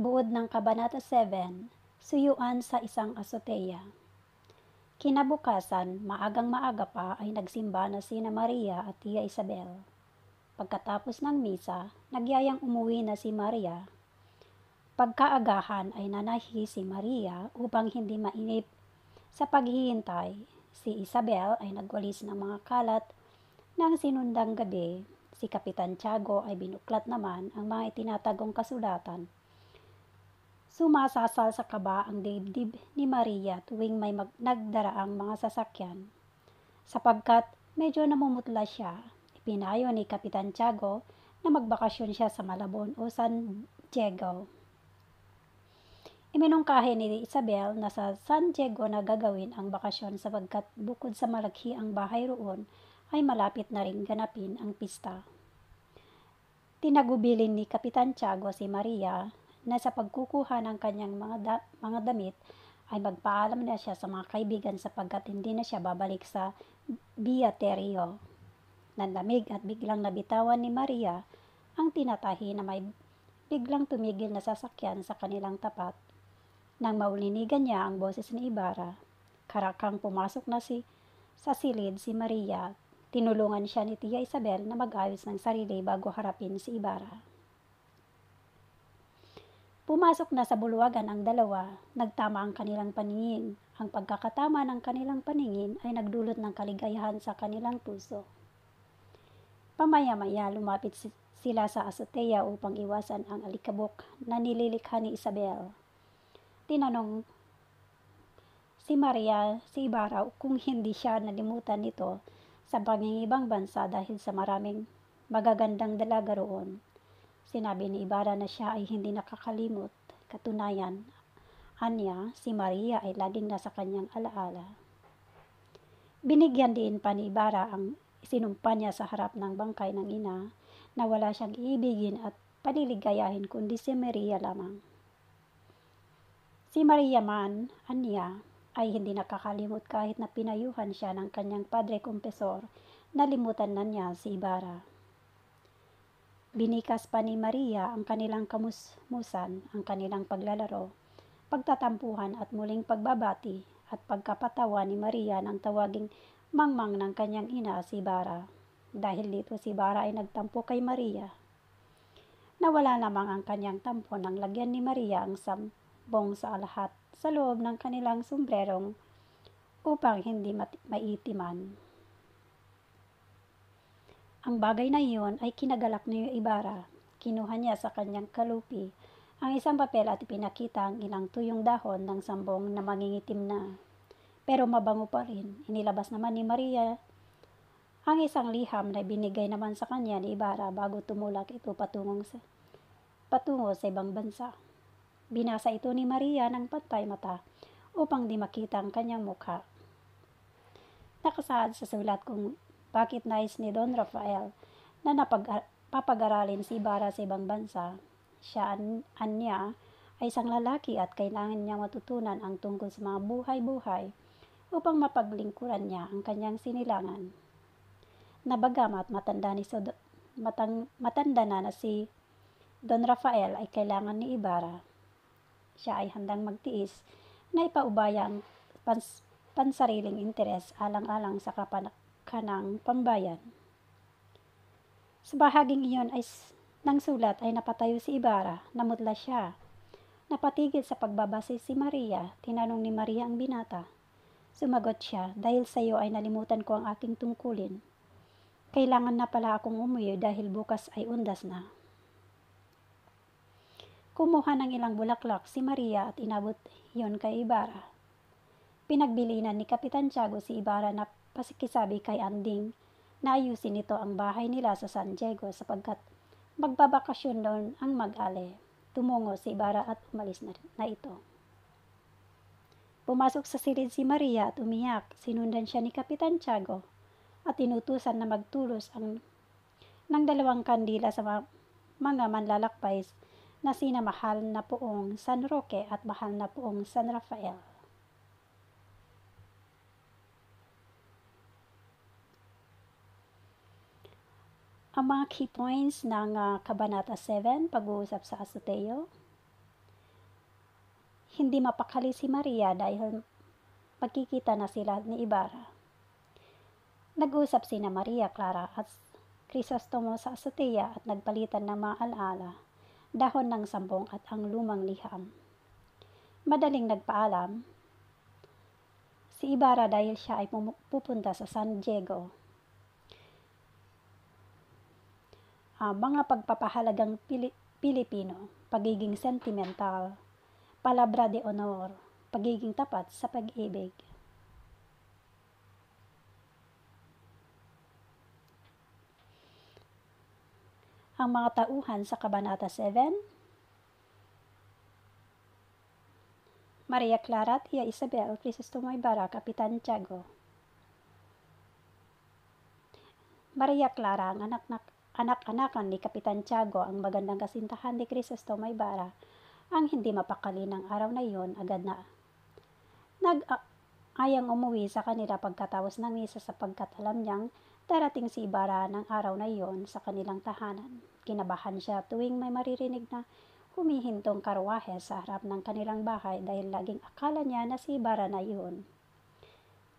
Buod ng Kabanata 7, Suyuan sa isang asoteya. Kinabukasan, maagang maaga pa ay nagsimba na sina Maria at Tia Isabel. Pagkatapos ng misa, nagyayang umuwi na si Maria. Pagkaagahan ay nanahi si Maria upang hindi mainip sa paghihintay. Si Isabel ay nagwalis ng mga kalat ng sinundang gabi. Si Kapitan Tiago ay binuklat naman ang mga itinatagong kasulatan. Sumasasal sa kaba ang dibdib ni Maria tuwing may nagdaraang mga sasakyan. Sapagkat medyo namumutla siya, ipinayo ni Kapitan Tiago na magbakasyon siya sa Malabon o San Diego. Iminungkahi ni Isabel na sa San Diego na gagawin ang bakasyon sapagkat bukod sa malaki ang bahay roon, ay malapit na ring ganapin ang pista. Tinagubilin ni Kapitan Tiago si Maria na sa pagkukuha ng kanyang mga damit ay magpaalam na siya sa mga kaibigan sapagkat hindi na siya babalik sa Beaterio. Nanlamig at biglang nabitawan ni Maria ang tinatahi na may biglang tumigil na sasakyan sa kanilang tapat. Nang maulinigan niya ang boses ni Ibarra, karakang pumasok na sa silid si Maria. Tinulungan siya ni Tia Isabel na mag-ayos ng sarili bago harapin si Ibarra. Pumasok na sa bulwagan ang dalawa, nagtama ang kanilang paningin. Ang pagkakatama ng kanilang paningin ay nagdulot ng kaligayahan sa kanilang puso. Pamaya-maya lumapit sila sa azotea upang iwasan ang alikabok na nililikha ni Isabel. Tinanong si Maria si Ibarra kung hindi siya nalimutan nito sa pangingibang bansa dahil sa maraming magagandang dalaga roon. Sinabi ni Ibarra na siya ay hindi nakakalimot. Katunayan, anya, si Maria ay laging nasa kanyang alaala. Binigyan din pa ni Ibarra ang isinumpa niya sa harap ng bangkay ng ina na wala siyang iibigin at paliligayahin kundi si Maria lamang. Si Maria man, anya, ay hindi nakakalimot kahit na pinayuhan siya ng kanyang padre kumpesor, nalimutan na niya si Ibarra. Binikas pa ni Maria ang kanilang kamusmusan, ang kanilang paglalaro, pagtatampuhan at muling pagbabati at pagkapatawa ni Maria nang tawaging mangmang ng kanyang ina si Ibarra. Dahil dito si Ibarra ay nagtampo kay Maria. Nawala namang ang kanyang tampo nang lagyan ni Maria ang sambong sa lahat sa loob ng kanilang sombrerong upang hindi maitiman. Ang bagay na iyon ay kinagalak ni Ibarra. Kinuha niya sa kanyang kalupi ang isang papel at ipinakita ang ilang tuyong dahon ng sambong na mangingitim na. Pero mabango pa rin. Inilabas naman ni Maria ang isang liham na binigay naman sa kanya ni Ibarra bago tumulak ito patungo sa ibang bansa. Binasa ito ni Maria ng pantay mata upang di makita ang kanyang mukha. Nakasaad sa sulat kung bakit nais ni Don Rafael na napapag-aralin si Ibarra sa ibang bansa. Siya anya ay isang lalaki at kailangan niya matutunan ang tungkol sa mga buhay-buhay upang mapaglingkuran niya ang kanyang sinilangan. Nabagamat matanda na si Don Rafael ay kailangan ni Ibarra. Siya ay handang magtiis na ipaubaya ang pansariling interes alang-alang sa kanang pambayan. Sa bahaging iyon ng sulat ay napatayo si Ibarra, namutla siya. Napatigil sa pagbabase si Maria, tinanong ni Maria ang binata. Sumagot siya, dahil sa iyo ay nalimutan ko ang aking tungkulin. Kailangan na pala akong umuwi dahil bukas ay undas na. Kumuha ng ilang bulaklak si Maria at inabot iyon kay Ibarra. Pinagbilinan ni Kapitan Tiago si Ibarra na pasikisabi kay Anding na ayusin nito ang bahay nila sa San Diego sapagkat magbabakasyon doon ang mag-ale. Tumungo si Ibarra at umalis na ito. Pumasok sa silid si Maria at umiyak. Sinundan siya ni Kapitan Tiago at inutusan na magtulos ng 2 kandila sa mga manlalakbay na sina Mahal na Poong San Roque at Mahal na Poong San Rafael. Ang mga key points ng Kabanata 7, pag-uusap sa asoteo. Hindi mapakali si Maria dahil magkikita na sila ni Ibarra. Nag-usap sina Maria Clara at Crisostomo sa azotea at nagpalitan ng mga alaala, dahon ng sambong at ang lumang liham. Madaling nagpaalam si Ibarra dahil siya ay pupunta sa San Diego. Mga pagpapahalagang Pilipino, pagiging sentimental, palabra de honor, pagiging tapat sa pag-ibig. Ang mga tauhan sa Kabanata 7, Maria Clara, Tia Isabel, Crisostomo Ibarra, Kapitan Tiago. Maria Clara, ang anak-anakan ni Kapitan Tiago, ang magandang kasintahan ni Crisostomo Ibarra, ang hindi mapakali ng araw na iyon, agad na nag-ayang umuwi sa kanila pagkatapos ng misa sapagkat alam niyang darating si Ibarra ng araw na iyon sa kanilang tahanan. Kinabahan siya tuwing may maririnig na humihintong karwahe sa harap ng kanilang bahay dahil laging akala niya na si Ibarra na iyon.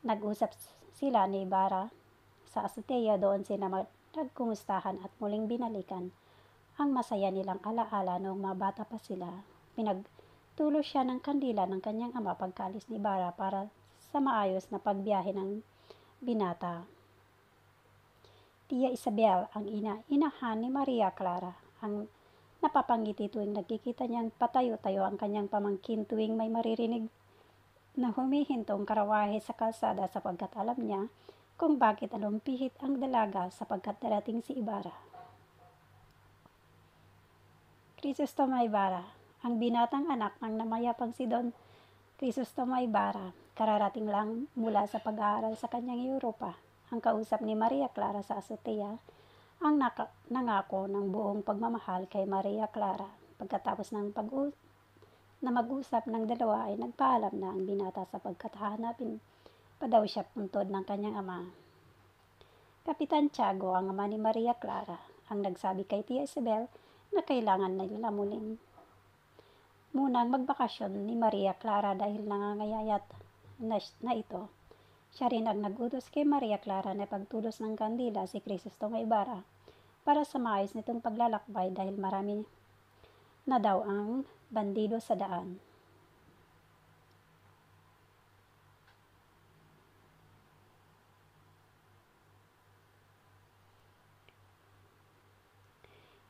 Nag-usap sila ni Ibarra sa azotea, doon sila nagkumustahan at muling binalikan ang masaya nilang alaala noong mga bata pa sila. Pinagtulo siya ng kandila ng kanyang ama pagkaalis ni Ibarra para sa maayos na pagbiyahe ng binata. Tia Isabel, ang inahan ni Maria Clara, ang napapangiti tuwing nagkikita niyang patayo-tayo ang kanyang pamangkin tuwing may maririnig na humihintong karawahe sa kalsada sapagkat alam niya kung bakit alumpihit ang dalaga sapagkat darating si Ibarra. Crisostomo Ibarra, ang binatang anak ng namayapang si Don Crisostomo Ibarra, kararating lang mula sa pag-aaral sa kanyang Europa. Ang kausap ni Maria Clara sa azotea, ang nangako ng buong pagmamahal kay Maria Clara. Pagkatapos ng mag-usap ng dalawa ay nagpaalam na ang binata sapagkat hahanapin pa daw siya puntod ng kanyang ama. Kapitan Tiago, ang ama ni Maria Clara, ang nagsabi kay Tia Isabel na kailangan nila munang magbakasyon ni Maria Clara dahil nangangayayat na ito. Siya rin ang nag-utos kay Maria Clara na pagtulos ng kandila si Crisostomo Ibarra para sa maayos nitong paglalakbay dahil marami na daw ang bandido sa daan.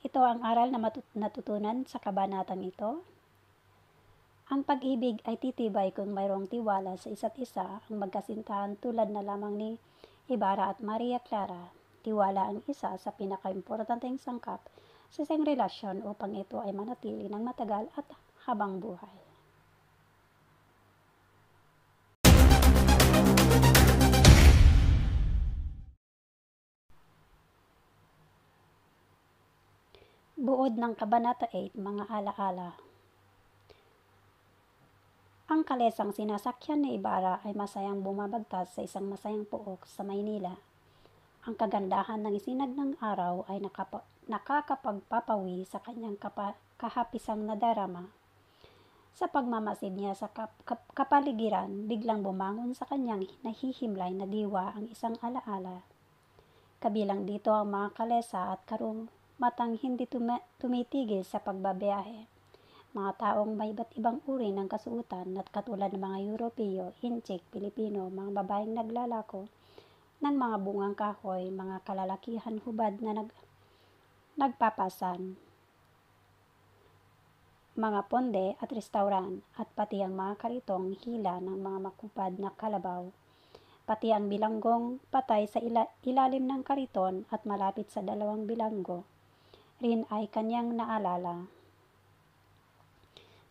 Ito ang aral na natutunan sa kabanatang ito. Ang pag-ibig ay titibay kung mayroong tiwala sa isa't isa. Ang magkasintahan tulad na lamang ni Ibarra at Maria Clara. Tiwala ang isa sa pinaka-importanteng sangkap sa isang relasyon upang ito ay manatili ng matagal at habang buhay. Buod ng Kabanata 8, mga alaala. Ang kalesang sinasakyan ni Ibarra ay masayang bumabagtas sa isang masayang puok sa Maynila. Ang kagandahan ng sinag ng araw ay nakakapagpapawi sa kanyang kahapisang nadarama. Sa pagmamasid niya sa kapaligiran, biglang bumangon sa kanyang nahihimlay na diwa ang isang alaala. Kabilang dito ang mga kalesa at matang hindi tumitigil sa pagbabiyahe. Mga taong may iba't ibang uri ng kasuotan at katulad ng mga Europeo, Inchik, Pilipino, mga babaeng naglalako ng mga bungang kahoy, mga kalalakihan hubad na nagpapasan, mga ponde at restaurant, at pati ang mga karitong hila ng mga makupad na kalabaw. Pati ang bilanggong patay sa ilalim ng kariton at malapit sa dalawang bilanggo rin ay kanyang naalala.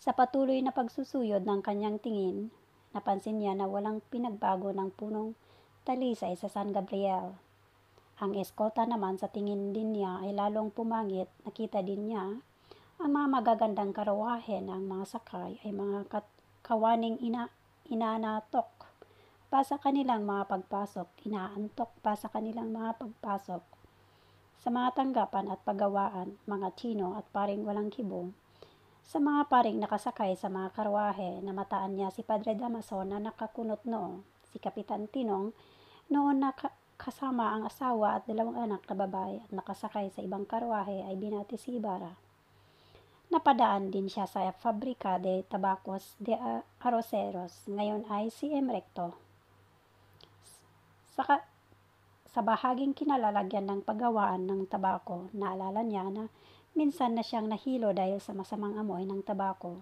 Sa patuloy na pagsusuyod ng kanyang tingin, napansin niya na walang pinagbago ng punong talisay sa San Gabriel. Ang eskolta naman sa tingin din niya ay lalong pumangit. Nakita din niya ang mga magagandang karawahe na ang mga sakay ay mga kawaning inaantok pa sa kanilang mga pagpasok. Sa mga tanggapan at paggawaan, mga Chino at paring walang kibo. Sa mga paring nakasakay sa mga karwahe, namataan niya si Padre Damaso na nakakunot noo, si Kapitan Tinong, noon na kasama ang asawa at 2 anak na babae at nakasakay sa ibang karwahe ay binati si Ibarra. Napadaan din siya sa Fabrika de Tabacos de Arroceros, ngayon ay si Recto. Sa bahaging kinalalagyan ng paggawaan ng tabako, naalala niya na minsan na siyang nahilo dahil sa masamang amoy ng tabako.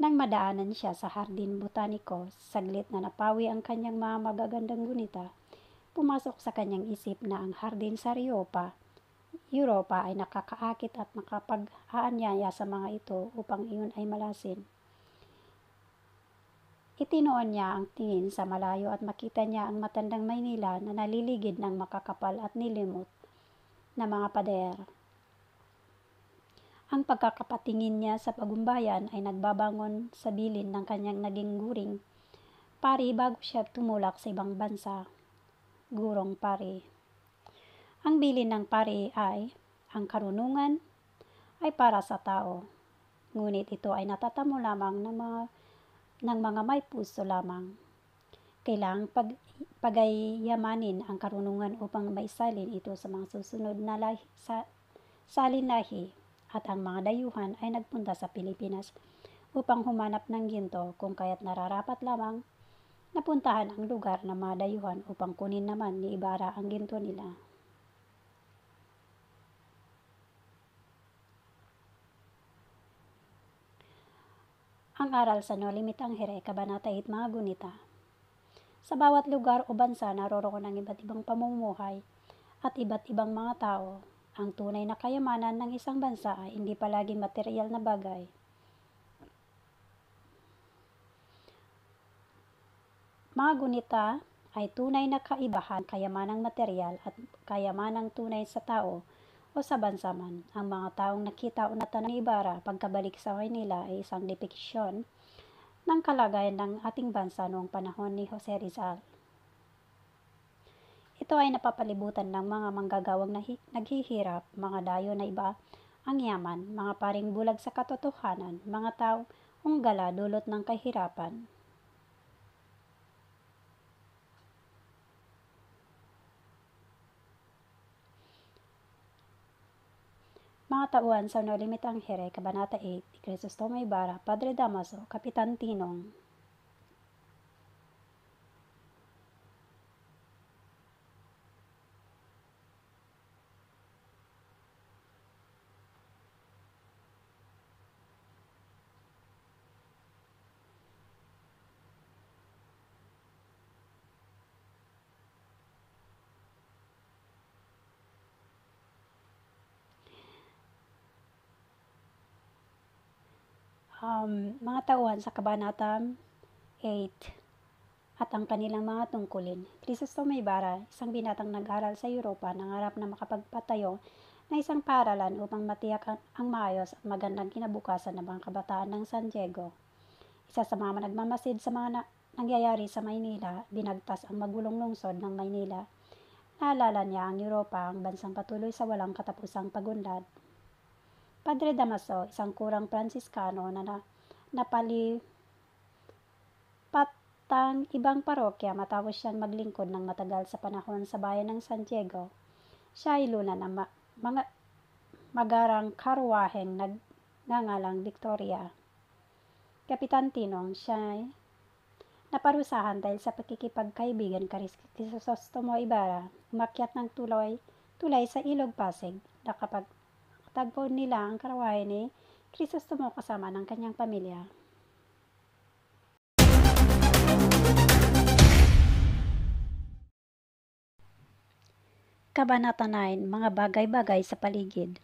Nang madaanan siya sa Hardin Botaniko, saglit na napawi ang kanyang mga magagandang gunita, pumasok sa kanyang isip na ang hardin sa Europa ay nakakaakit at nakapag-aanyaya sa mga ito upang iyon ay malasin. Itinoon niya ang tingin sa malayo at makita niya ang matandang Maynila na naliligid ng makakapal at nilimot na mga pader. Ang pagkakapatingin niya sa pagumbayan ay nagbabangon sa bilin ng kanyang naging guring pari bago siya tumulak sa ibang bansa. Gurong pari. Ang bilin ng pari ay, ang karunungan ay para sa tao, ngunit ito ay natatamo lamang ng mga may puso lamang. Kailangang pagayamanin ang karunungan upang maisalin ito sa mga susunod na salinlahi, at ang mga dayuhan ay nagpunta sa Pilipinas upang humanap ng ginto, kung kaya't nararapat lamang napuntahan ang lugar ng mga dayuhan upang kunin naman ni Ibarra ang ginto nila. Ang aral sa No Limit Angere, Kabanata 8, mga gunita. Sa bawat lugar o bansa naroroon ang iba't ibang pamumuhay at iba't ibang mga tao. Ang tunay na kayamanan ng isang bansa ay hindi palaging materyal na bagay. Mga gunita ay tunay na kaibahan, kayamanang materyal at kayamanang tunay sa tao o sa bansa man. Ang mga taong nakita o natanan ni Ibarra pagkabalik sa Maynila ay isang depiksyon ng kalagayan ng ating bansa noong panahon ni Jose Rizal. Ito ay napapalibutan ng mga manggagawang naghihirap, mga dayo na iba ang yaman, mga paring bulag sa katotohanan, mga taong gala dulot ng kahirapan. Mga tauhan sa No Limit Angere, Kabanata 8, ni Crisostomo Ibarra, Padre Damaso, Kapitan Tinong. Mga tauhan sa Kabanata 8 at ang kanilang mga tungkulin. Crisostomo Ibarra, isang binatang nag-aral sa Europa, nangarap na makapagpatayo na isang paaralan upang matiyak ang maayos at magandang kinabukasan ng mga kabataan ng San Diego. Isa sa mga nagmamasid sa mga nangyayari sa Maynila, binagtas ang magulong lungsod ng Maynila. Naalala niya ang Europa, ang bansang patuloy sa walang katapusang pagunlad. Padre Damaso, isang kurang Pransiskano na napalipatang ibang parokya matapos siyang maglingkod ng matagal sa panahon sa bayan ng San Diego. Siya ay luna ng mga magarang karwaheng nagngangalang Victoria. Kapitan Tinong, siya ay naparusahan dahil sa pakikipagkaibigan kay Crisostomo Ibarra, umakyat ng tulay sa Ilog Pasig, na kapag tagpo nila ang karwahe ni Crisostomo kasama ng kanyang pamilya. Kabanata 9, mga bagay-bagay sa paligid.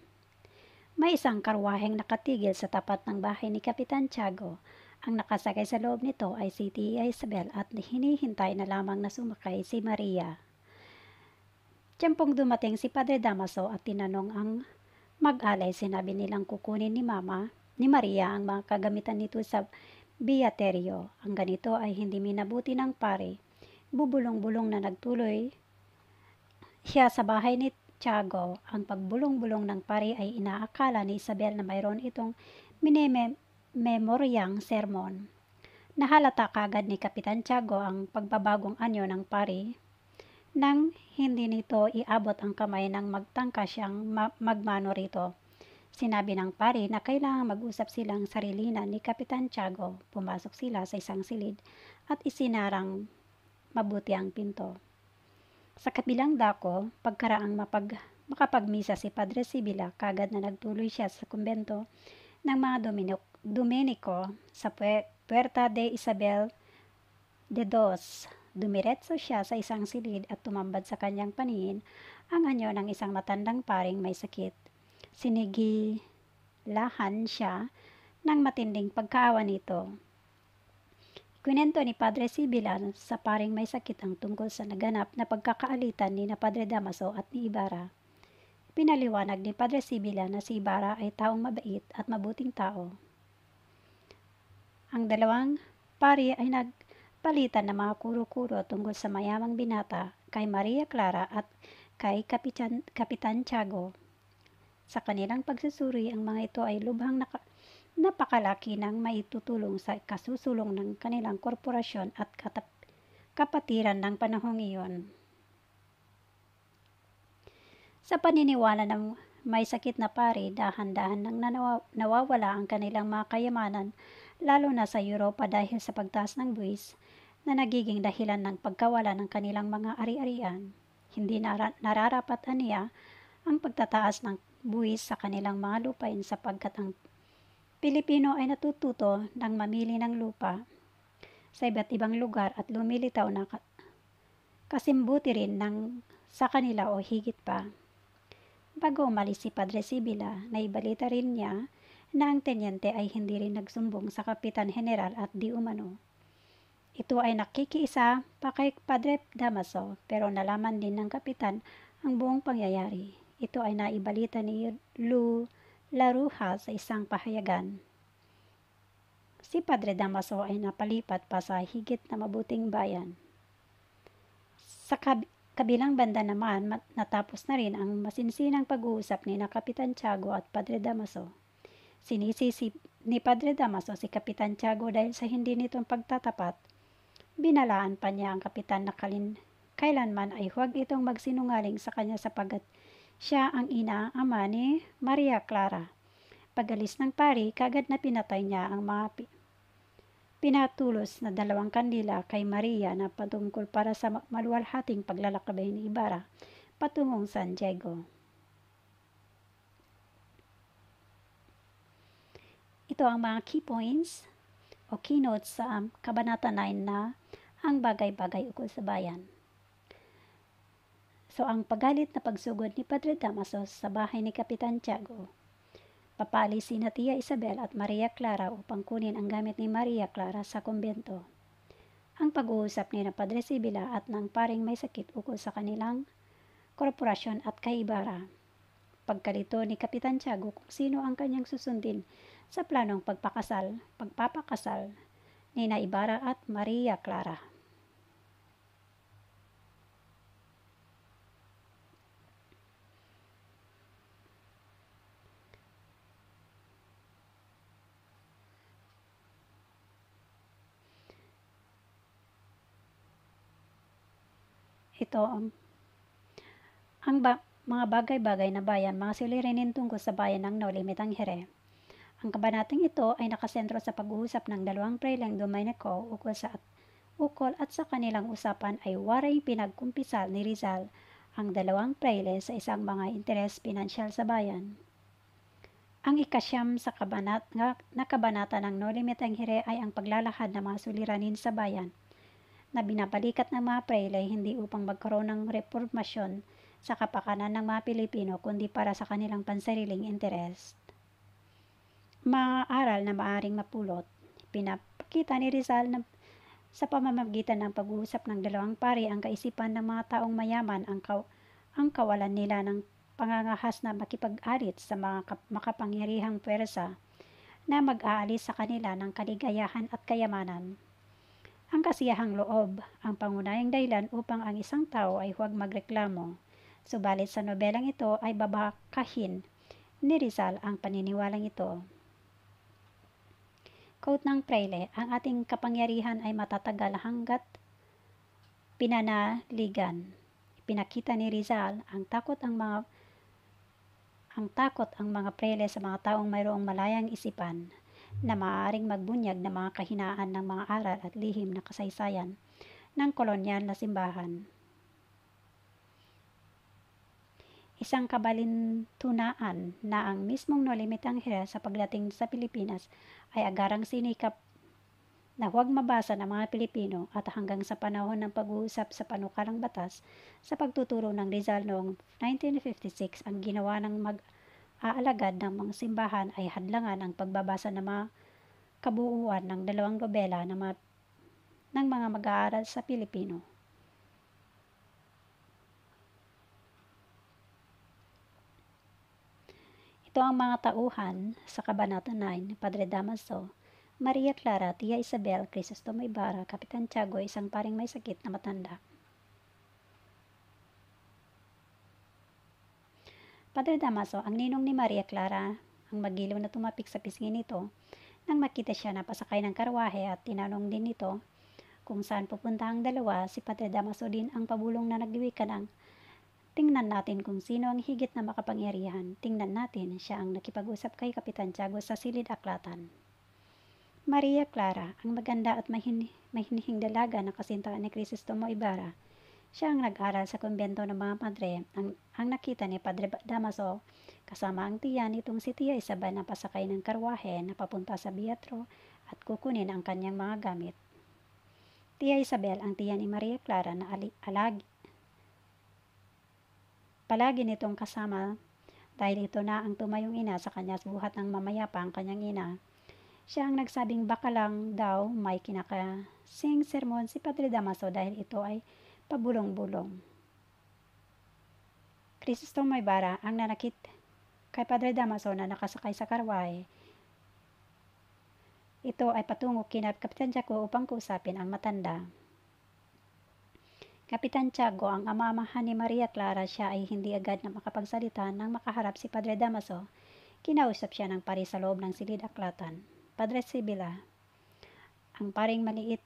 May isang karwaheng nakatigil sa tapat ng bahay ni Kapitan Tiago. Ang nakasakay sa loob nito ay si Tia Isabel at hinihintay na lamang na sumakay si Maria. Tiyempong dumating si Padre Damaso at tinanong ang mag-alay, sinabi nilang kukunin ni Maria ang mga kagamitan nito sa biateryo. Ang ganito ay hindi minabuti ng pare. Bubulong-bulong na nagtuloy siya sa bahay ni Tiago. Ang pagbulong-bulong ng pare ay inaakala ni Isabel na mayroon itong minememoryang sermon. Nahalata kaagad ni Kapitan Tiago ang pagbabagong anyo ng pari nang hindi nito iabot ang kamay nang magtangka siyang magmano rito. Sinabi ng pari na kailangang mag-usap silang sarilinan ni Kapitan Tiago. Pumasok sila sa isang silid at isinarang mabuti ang pinto. Sa kabilang dako, pagkaraang makapagmisa si Padre Sibila, kagad na nagtuloy siya sa kumbento ng mga Dominiko sa Puerta de Isabel de Dos. Dumiretso siya sa isang silid at tumambad sa kanyang paningin ang anyo ng isang matandang paring may sakit. Sinigilahan siya ng matinding pagkaawa nito. Kwento ni Padre Sibila sa paring may sakit ang tungkol sa naganap na pagkakaalitan ni na Padre Damaso at ni Ibarra. Pinaliwanag ni Padre Sibila na si Ibarra ay taong mabait at mabuting tao. Ang dalawang pari ay nagpalitan ng mga kuro-kuro tungkol sa mayamang binata kay Maria Clara at kay Kapitan Tiago. Sa kanilang pagsusuri, ang mga ito ay lubhang napakalaki ng maitutulong sa kasusulong ng kanilang korporasyon at kapatiran ng panahong iyon. Sa paniniwala ng may sakit na pari, dahan-dahan nang nawawala ang kanilang mga kayamanan, lalo na sa Europa dahil sa pagtaas ng buwis na nagiging dahilan ng pagkawala ng kanilang mga ari-arian. Hindi nararapat aniya ang pagtataas ng buwis sa kanilang mga lupain sapagkat ang Pilipino ay natututo ng mamili ng lupa sa iba't ibang lugar at lumilitaw na kasimbuti rin ng sa kanila o higit pa. Bago umalis si Padre Sibila, naibalita rin niya na ang tenyente ay hindi rin nagsumbong sa Kapitan General at di umano. Ito ay nakikiisa pa kay Padre Damaso pero nalaman din ng Kapitan ang buong pangyayari. Ito ay naibalita ni Laruja sa isang pahayagan. Si Padre Damaso ay napalipat pa sa higit na mabuting bayan. Sa kabilang banda naman, natapos na rin ang masinsinang pag-uusap ni na Kapitan Tiago at Padre Damaso. Sinisisi ni Padre Damaso si Kapitan Tiago dahil sa hindi nitong pagtatapat. Binalaan pa niya ang kapitan na kailanman ay huwag itong magsinungaling sa kanya sapagkat siya ang ama ni Maria Clara. Pag-alis ng pari, kagad na pinatay niya ang mga pinatulos na 2 kandila kay Maria na patungkol para sa maluwalhating paglalakbay ni Ibarra patungong San Diego. Ito ang mga key points o keynotes sa Kabanata 9 na ang bagay-bagay ukol sa bayan. So, ang pagalit na pagsugod ni Padre Damaso sa bahay ni Kapitan Tiago. Papaalis si Tia Isabel at Maria Clara upang kunin ang gamit ni Maria Clara sa kumbento. Ang pag-uusap ni na Padre Sibila at ng paring may sakit ukol sa kanilang korporasyon at kay Ibarra. Pagkalito ni Kapitan Tiago kung sino ang kanyang susundin sa planong pagpapakasal ni na Ibarra at Maria Clara. Ito mga bagay-bagay na bayan, mga suliranin tungkol sa bayan ng Naulimitang Here. Ang kabanatang ito ay nakasentro sa pag-uusap ng 2 preleng Dominico ukol at sa kanilang usapan ay waray pinagkumpisal ni Rizal ang 2 prele sa isang mga interes pinansyal sa bayan. Ang ikasyam sa kabanata ng Naulimitang Here ay ang paglalahad ng mga suliranin sa bayan na binabalikat ng mga prele hindi upang magkaroon ng reformasyon sa kapakanan ng mga Pilipino kundi para sa kanilang pansariling interes. Mga aral na maaring mapulot. Pinapakita ni Rizal na sa pamamagitan ng pag-uusap ng 2 pari ang kaisipan ng mga taong mayaman ang kawalan nila ng pangangahas na makipag-alit sa mga makapangyarihang pwersa na mag-aalis sa kanila ng kaligayahan at kayamanan. Ang kasiyahang loob, ang pangunahing dahilan upang ang isang tao ay huwag magreklamo. Subalit sa nobelang ito ay babakahin ni Rizal ang paniniwalang ito. Quote ng Prayle, ang ating kapangyarihan ay matatagal hanggat pinanaligan. Pinakita ni Rizal ang takot ang mga Prayle sa mga taong mayroong malayang isipan na maaaring magbunyag ng mga kahinaan ng mga aral at lihim na kasaysayan ng kolonyal na simbahan. Isang kabalintunaan na ang mismong Nolime Tangere sa pagdating sa Pilipinas ay agarang sinikap na huwag mabasa ng mga Pilipino at hanggang sa panahon ng pag-uusap sa panukalang batas sa pagtuturo ng Rizal noong 1956 ang ginawa ng mag-aalagad ng mga simbahan ay hadlangan ang pagbabasa ng mga kabuuan ng 2 nobela ng mga mag-aaral sa Pilipino. Ito ang mga tauhan sa Kabanata 9, Padre Damaso, Maria Clara, Tia Isabel, Crisostomo Ibarra, Kapitan Tiago, isang paring may sakit na matanda. Padre Damaso, ang ninong ni Maria Clara, ang magiliw na tumapik sa pisngi nito, nang makita siya na pasakay ng karwahe at tinanong din nito kung saan pupunta ang dalawa. Si Padre Damaso din ang pabulong na nagliwika ng, tingnan natin kung sino ang higit na makapangyarihan. Tingnan natin, siya ang nakipag-usap kay Kapitan Tiago sa silid aklatan. Maria Clara, ang maganda at mahinihing dalaga na kasintahan ni Crisostomo Ibarra. Siya ang nag-aral sa kumbento ng mga padre. Ang nakita ni Padre Damaso kasama ang tiya nitong si Tia Isabel na pasakay ng karwahe na papunta sa Biatro at kukunin ang kanyang mga gamit. Tia Isabel, ang tiya ni Maria Clara na palagi nitong kasama dahil ito na ang tumayong ina sa kanya buhat ng mamayapa ang kanyang ina. Siya ang nagsabing baka lang daw may kinakasing sermon si Padre Damaso dahil ito ay pabulong-bulong. Crisostomo Ibarra ang nanakit kay Padre Damaso na nakasakay sa karwahe. Ito ay patungo kina Kapitan Tiago upang kausapin ang matanda. Kapitan Tiago, ang amamahan ni Maria Clara, siya ay hindi agad na makapagsalita nang makaharap si Padre Damaso. Kinausap siya ng pari sa loob ng silid aklatan. Padre Sibila, ang paring maliit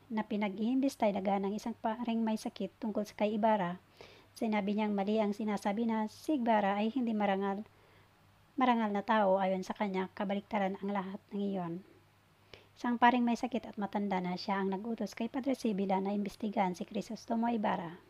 na pinag-iimbestiga ng isang paring may sakit tungkol sa kay Ibarra. Sinabi niyang mali ang sinasabi na si Ibarra ay hindi marangal na tao. Ayon sa kanya, kabaliktaran ang lahat ng iyon. Isang paring may sakit at matanda na siya ang nag-utos kay Padre Sibila na imbestigahan si Crisostomo Ibarra.